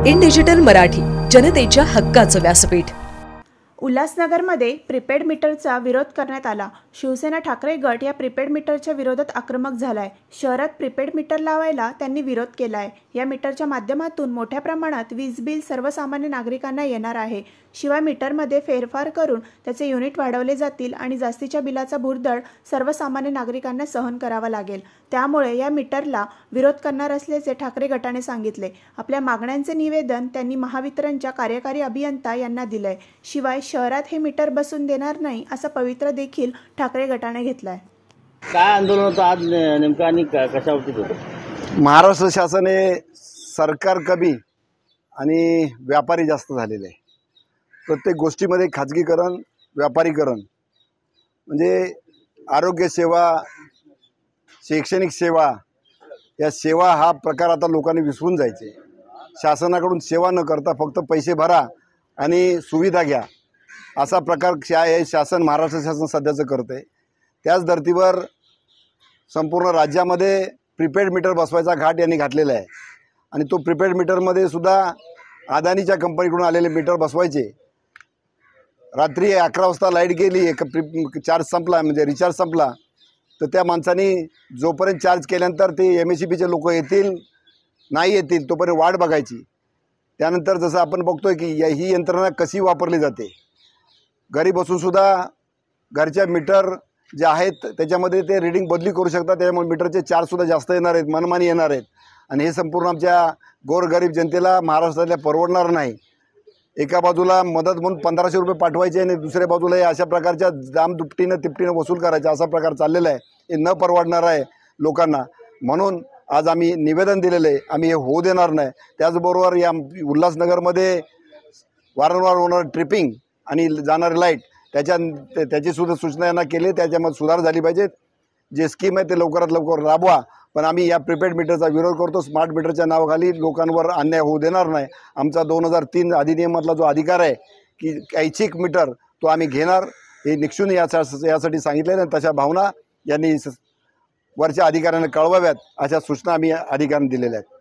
In digital Marathi, जनतेच्या हक्काचं व्यासपीठ। उल्हासनगरमध्ये प्रीपेड मीटरचा विरोध करण्यात आला। शिवसेना ठाकरे गट या प्रीपेड मीटरच्या विरोधात आक्रमक झालाय। शहरात प्रीपेड मीटर लावायला त्यांनी विरोध केलाय। या मीटरच्या माध्यमातून मोठ्या प्रमाणात वीज बिल सर्वसामान्य नागरिकांना येणार आहे। शिवाय मीटरमध्ये फेरफार करून त्याचे युनिट वाढवले जातील आणि जास्तीच्या बिलाचा भुर्दळ सर्वसामान्य नागरिकांना सहन करावा लागेल। त्यामुळे या मीटरला विरोध करणार असल्याचे ठाकरे गटाने सांगितले। आपल्या मागण्यांचे निवेदन त्यांनी महावितरणच्या कार्यकारी अभियंता यांना दिले। शिवाय शहरात हे मीटर बसून देणार नाही असा पवित्रा देखील ठाकरे गटाने घेतलाय। काय आंदोलन होतं आज नेमकं आणि कशावरती होतं? महाराष्ट्र शासन हे सरकार कमी आणि व्यापारी जास्त झालेले आहे। प्रत्येक गोष्टीमध्ये खाजगीकरण, व्यापारीकरण, म्हणजे आरोग्य सेवा, शैक्षणिक सेवा, या सेवा हा प्रकार आता लोकांनी विसरून जायचे। शासनाकडून सेवा न करता फक्त पैसे भरा आणि सुविधा घ्या असा प्रकार हे शासन, महाराष्ट्र शासन सध्याचं करते। त्याच धर्तीवर संपूर्ण राज्यामध्ये प्रीपेड मीटर बसवायचा घाट यांनी घातलेला आहे आणि तो प्रीपेड मीटरमध्ये सुद्धा अदानीच्या कंपनीकडून आलेले मीटर बसवायचे। रात्री 11 वाजता लाईट गेली, एक चार्ज संपला, म्हणजे रिचार्ज संपला, तर त्या माणसांनी जोपर्यंत चार्ज केल्यानंतर ते MSEBीचे लोक येतील नाही येतील तोपर्यंत वाट बघायची। त्यानंतर जसं आपण बघतोय की ही यंत्रणा कशी वापरली जाते, घरी बसूनसुद्धा घरच्या मीटर जे आहेत त्याच्यामध्ये ते रीडिंग बदली करू शकतात। त्यामुळे मीटरचे चार्जसुद्धा जास्त येणार आहेत, मनमानी येणार आहेत आणि हे संपूर्ण आमच्या गोरगरीब जनतेला महाराष्ट्रातल्या परवडणार नाही। एका बाजूला मदत म्हणून 1500 रुपये पाठवायचे आणि दुसऱ्या बाजूला हे अशा प्रकारच्या दाम दुपटीनं तिपटीनं वसूल करायचा, असा प्रकार चाललेला आहे। हे न परवडणार आहे लोकांना, म्हणून आज आम्ही निवेदन दिलेलं आहे, आम्ही हे होऊ देणार नाही। त्याचबरोबर या उल्हासनगरमध्ये वारंवार होणारं ट्रिपिंग आणि जाणारी लाईट त्याची सुद्धा सूचना यांना केली। त्याच्यामध्ये सुधार झाली पाहिजे। जे स्कीम आहे ते लवकरात लवकर राबवा, पण आम्ही या प्रीपेड मीटरचा विरोध करतो। स्मार्ट मीटरच्या नावाखाली लोकांवर अन्याय होऊ देणार नाही। आमचा 2003 अधिनियमातला जो अधिकार आहे की ऐच्छिक मीटर तो आम्ही घेणार, हे निक्षून यासाठी सांगितलेलं आहे। तशा भावना यांनी वरच्या अधिकाऱ्यांना कळवाव्यात अशा सूचना आम्ही अधिकाऱ्यांना दिलेल्या आहेत।